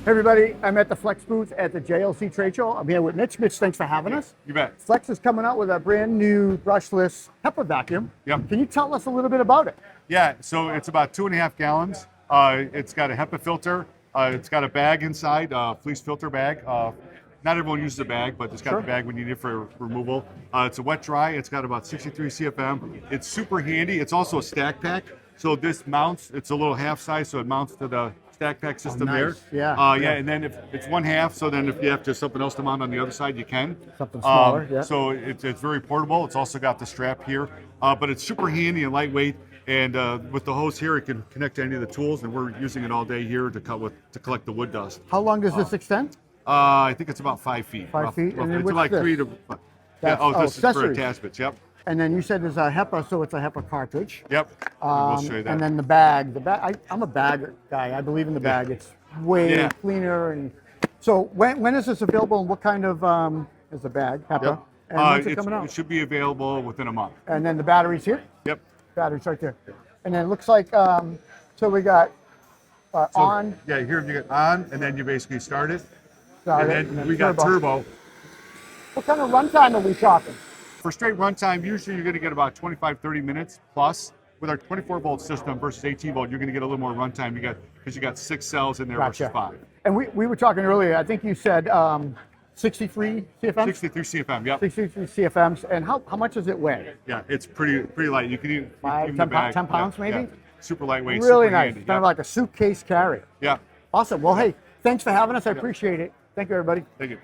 Hey everybody, I'm at the Flex booth at the JLC trade show. I'm here with Mitch. Mitch, thanks for having us. You bet. Flex is coming out with a brand new brushless HEPA vacuum. Yep. Can you tell us a little bit about it? Yeah, so it's about 2.5 gallons. It's got a HEPA filter. It's got a bag inside, fleece filter bag. Not everyone uses a bag, but it's got the bag we need it for removal. It's a wet dry. It's got about 63 CFM. It's super handy. It's also a stack pack. So this mounts, it's a little half size, so it mounts to the stack pack system there. Yeah. Yeah, and then if it's 1/2, so then if you have to something else to mount on the other side, you can. Something smaller, yeah. So it's very portable. It's also got the strap here, but it's super handy and lightweight. And with the hose here, it can connect to any of the tools, and we're using it all day here to collect the wood dust. How long does this extend? I think it's about 5 feet. 5 feet? And then It's what's like this? 3 to. This is for accessories. attachments. Yep. And then you said there's a HEPA, so it's a HEPA cartridge. Yep. We'll show you that. And then the bag. I'm a bag guy. I believe in the bag. It's way cleaner. And so when is this available, and what kind of is the bag? HEPA. Yep. And when's it coming out? It should be available within a month. And then the battery's here. Yep. Battery's right there. And then it looks like so we got on. Yeah, here you get on, and then you basically start it. Got And it, then we got turbo. What kind of runtime are we talking? For straight runtime, usually you're going to get about 25-30 minutes plus. With our 24-volt system versus 18-volt, you're going to get a little more runtime. Because you got 6 cells in there versus 5. And we were talking earlier. I think you said 63 CFMs. 63 CFM. Yep. 63 CFMs. And how much does it weigh? Yeah, it's pretty light. You can even 5, the 10, bag. 10 pounds maybe. Yeah. Super lightweight. Really super nice. handy. Kind of like a suitcase carry. Yeah. Awesome. Well, hey, thanks for having us. I appreciate it. Thank you, everybody. Thank you.